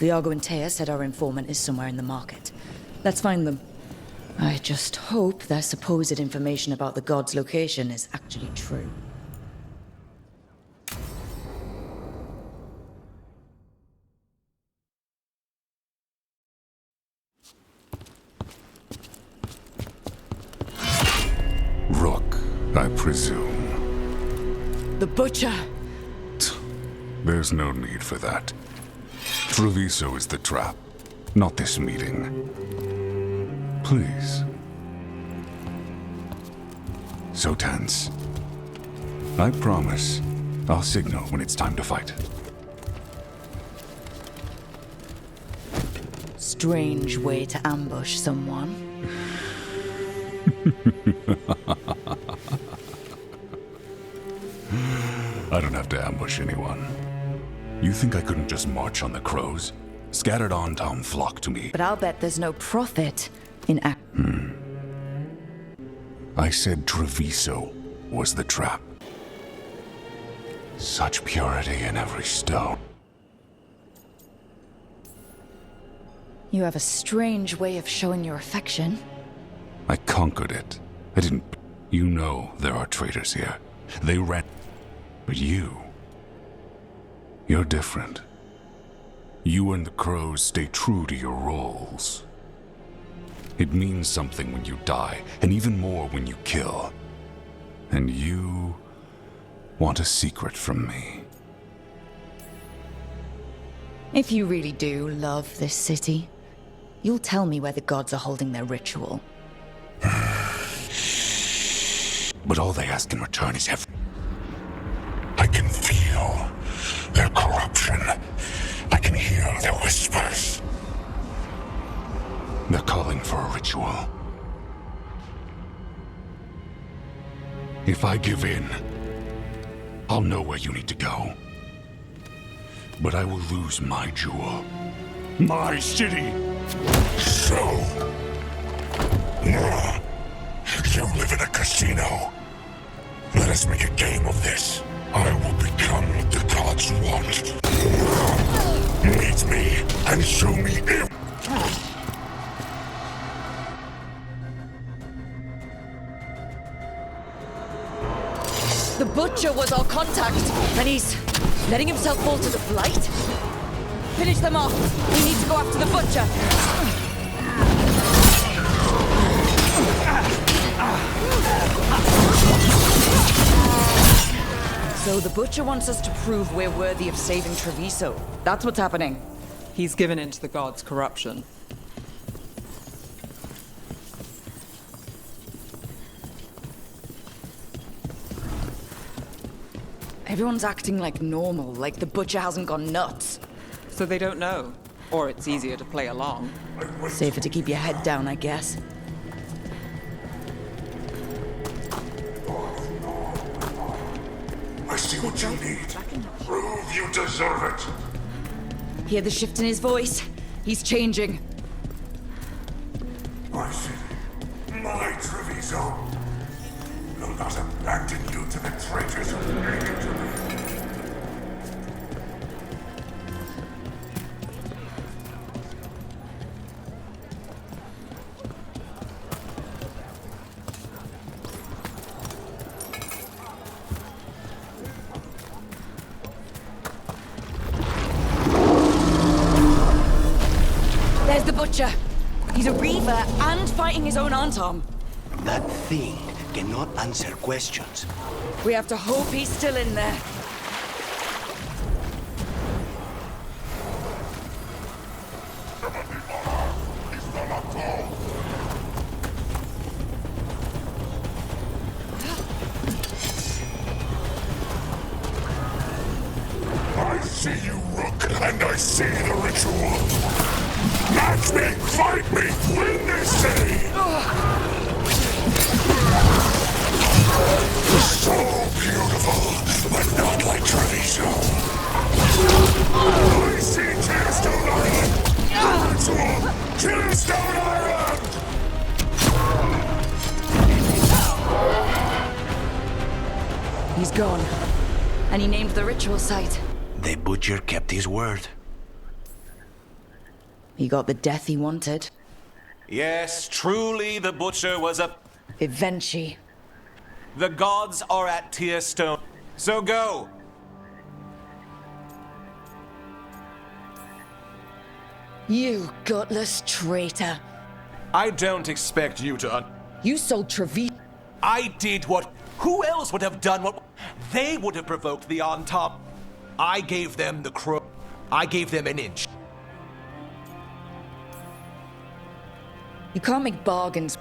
Viago and Taya said our informant is somewhere in the market. Let's find them. I just hope their supposed information about the god's location is actually true. Rook, I presume. The Butcher! There's no need for that. Treviso is the trap, not this meeting. Please. So tense. I promise, I'll signal when it's time to fight. Strange way to ambush someone. I don't have to ambush anyone. You think I couldn't just march on the crows? Scattered on Tom flock to me. But I'll bet there's no profit in I said Treviso was the trap. Such purity in every stone. You have a strange way of showing your affection. I conquered it. I didn't... You know there are traitors here. They ran... But you're different. You and the crows stay true to your roles. It means something when you die, and even more when you kill. And you want a secret from me. If you really do love this city, you'll tell me where the gods are holding their ritual. But all they ask in return is heaven. I can feel their corruption. I can hear their whispers. They're calling for a ritual. If I give in, I'll know where you need to go. But I will lose my jewel. My city! So... you live in a casino. Let us make a game of this. I will become what the gods want. Meet me and show me if... The Butcher was our contact, and he's letting himself fall to the Blight? Finish them off. We need to go after the Butcher. So the Butcher wants us to prove we're worthy of saving Treviso. That's what's happening. He's given in to the gods' corruption. Everyone's acting like normal, like the Butcher hasn't gone nuts. So they don't know. Or it's easier to play along. Safer to keep your head down, I guess. I see what you need. Prove you deserve it. Hear the shift in his voice? He's changing. My city, my Treviso. Will not abandon you to the traitors who made it to me. There's the Butcher. He's a Reaver and fighting his own Aunt-Arm. That thing cannot answer questions. We have to hope he's still in there. I see you, Rook, and I see the ritual. Match me, fight me, win this city! So beautiful, but not like Treviso. I see Tearstone Island! Ritual, Tearstone Island! He's gone. And he named the ritual site. The Butcher kept his word. He got the death he wanted. Yes, truly the Butcher was a... Eventually. The gods are at Tearstone. So go! You gutless traitor. I don't expect you to You sold Treviso. I did what... Who else would have done what... They would have provoked the on top. I gave them the crow. I gave them an inch. You can't make bargains.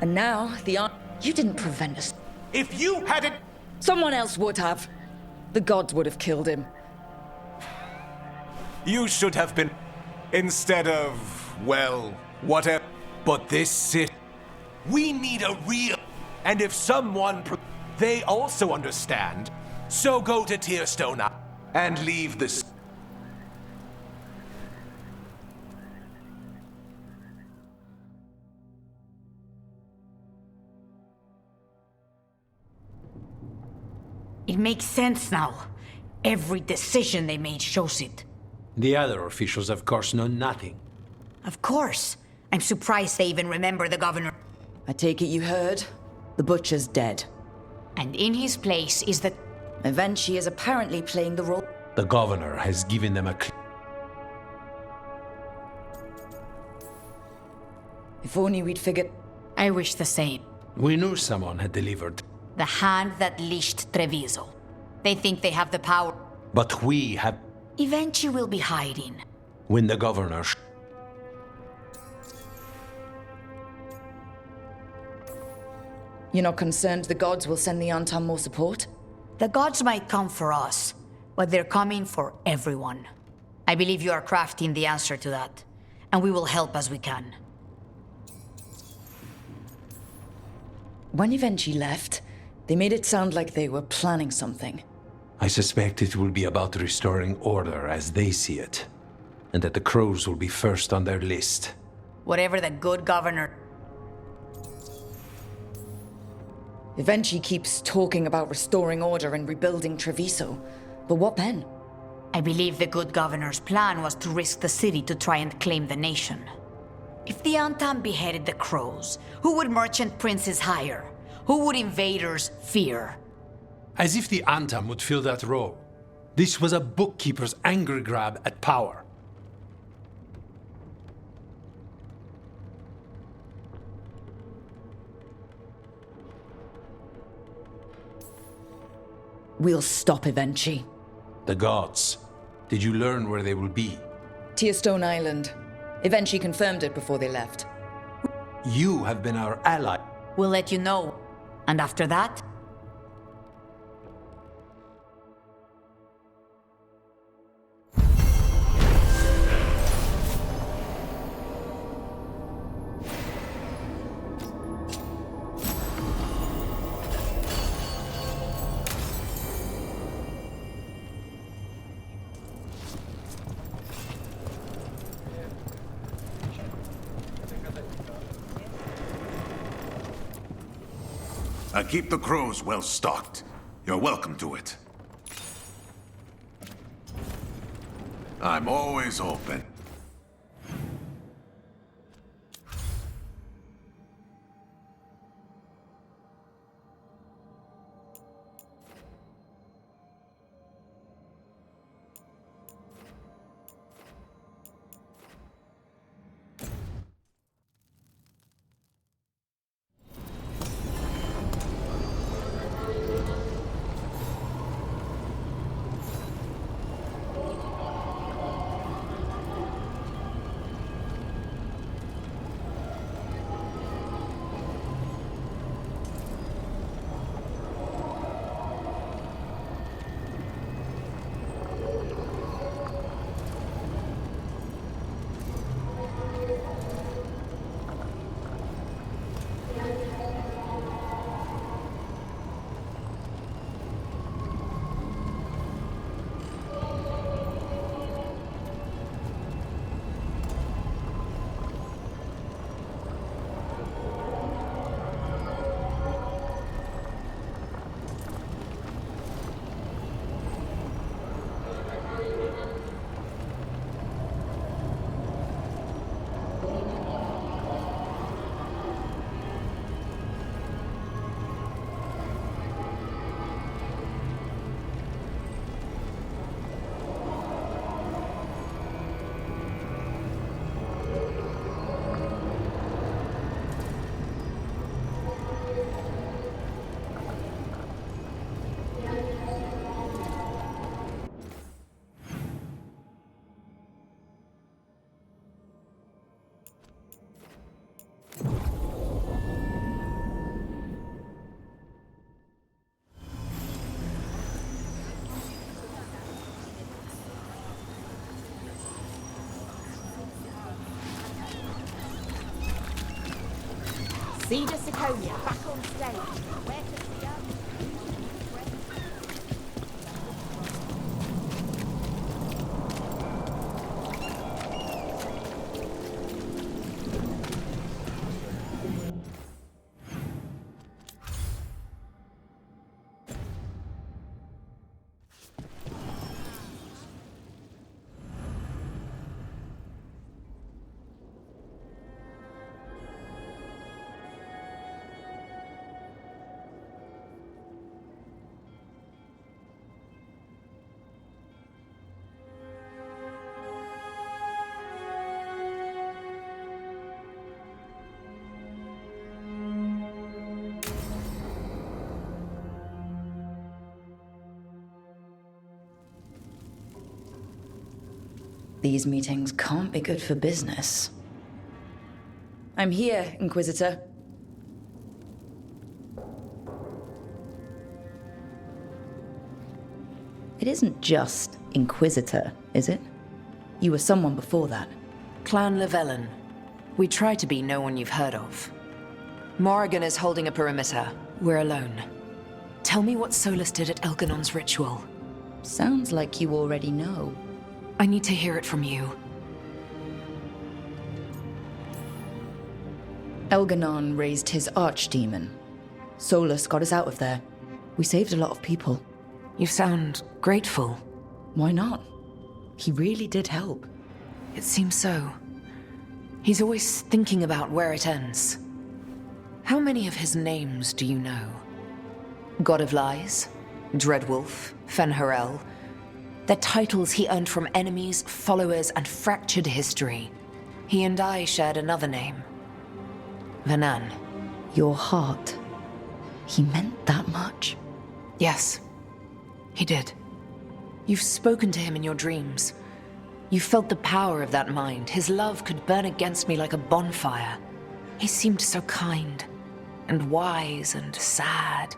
And now, you didn't prevent us. If you hadn't... Someone else would have. The gods would have killed him. You should have been... Instead of... Well, whatever. But this city... We need a real... And if someone... They also understand. So go to Tearstone now. And leave this... It makes sense now. Every decision they made shows it. The other officials, of course, know nothing. Of course. I'm surprised they even remember the governor. I take it you heard? The Butcher's dead. And in his place is the... Eventually is apparently playing the role. The governor has given them a If only we'd figured... I wish the same. We knew someone had delivered. The hand that leashed Treviso. They think they have the power. But we have... Eventually we'll be hiding. When the governor... You're not concerned the gods will send the Antam more support? The gods might come for us, but they're coming for everyone. I believe you are crafting the answer to that, and we will help as we can. When eventually left, they made it sound like they were planning something. I suspect it will be about restoring order as they see it. And that the crows will be first on their list. Whatever the good governor... Eventually keeps talking about restoring order and rebuilding Treviso. But what then? I believe the good governor's plan was to risk the city to try and claim the nation. If the Antam beheaded the crows, who would merchant princes hire? Who would invaders fear? As if the Antam would fill that role. This was a bookkeeper's angry grab at power. We'll stop eventually. The gods. Did you learn where they will be? Tearstone Island. Eventually confirmed it before they left. You have been our ally. We'll let you know. And after that? I keep the crows well stocked. You're welcome to it. I'm always open. Cedar Siconia, back on stage. Where to see us? These meetings can't be good for business. I'm here, Inquisitor. It isn't just Inquisitor, is it? You were someone before that. Clan Llewellyn. We try to be no one you've heard of. Morrigan is holding a perimeter. We're alone. Tell me what Solus did at Elganon's ritual. Sounds like you already know. I need to hear it from you. Elganon raised his archdemon. Solus got us out of there. We saved a lot of people. You sound grateful. Why not? He really did help. It seems so. He's always thinking about where it ends. How many of his names do you know? God of Lies, Dreadwolf, Fen'Harel. They're titles he earned from enemies, followers, and fractured history. He and I shared another name. Vanan. Your heart. He meant that much? Yes, he did. You've spoken to him in your dreams. You felt the power of that mind. His love could burn against me like a bonfire. He seemed so kind, and wise, and sad,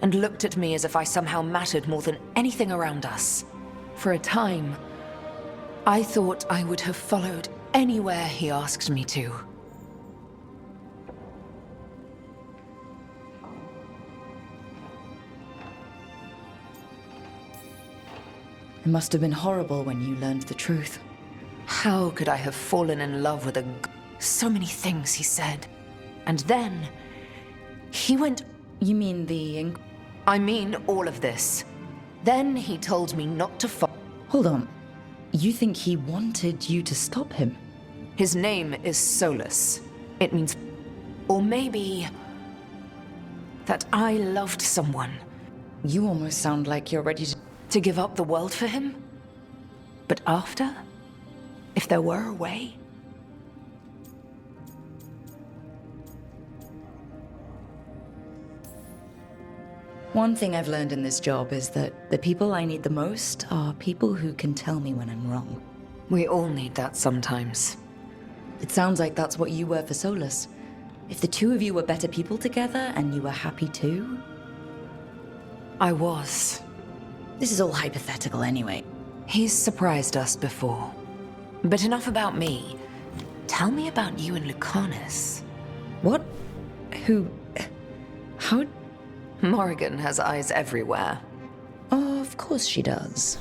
and looked at me as if I somehow mattered more than anything around us. For a time, I thought I would have followed anywhere he asked me to. It must have been horrible when you learned the truth. How could I have fallen in love with so many things he said. And then, he went... You mean the... I mean all of this. Then he told me not to Hold on. You think he wanted you to stop him? His name is Solus. It means... Or maybe... that I loved someone. You almost sound like you're ready to give up the world for him? But after? If there were a way? One thing I've learned in this job is that the people I need the most are people who can tell me when I'm wrong. We all need that sometimes. It sounds like that's what you were for Solus. If the two of you were better people together and you were happy too... I was. This is all hypothetical anyway. He's surprised us before. But enough about me. Tell me about you and Lucanus. What? Who... How... Morrigan has eyes everywhere. Of course she does.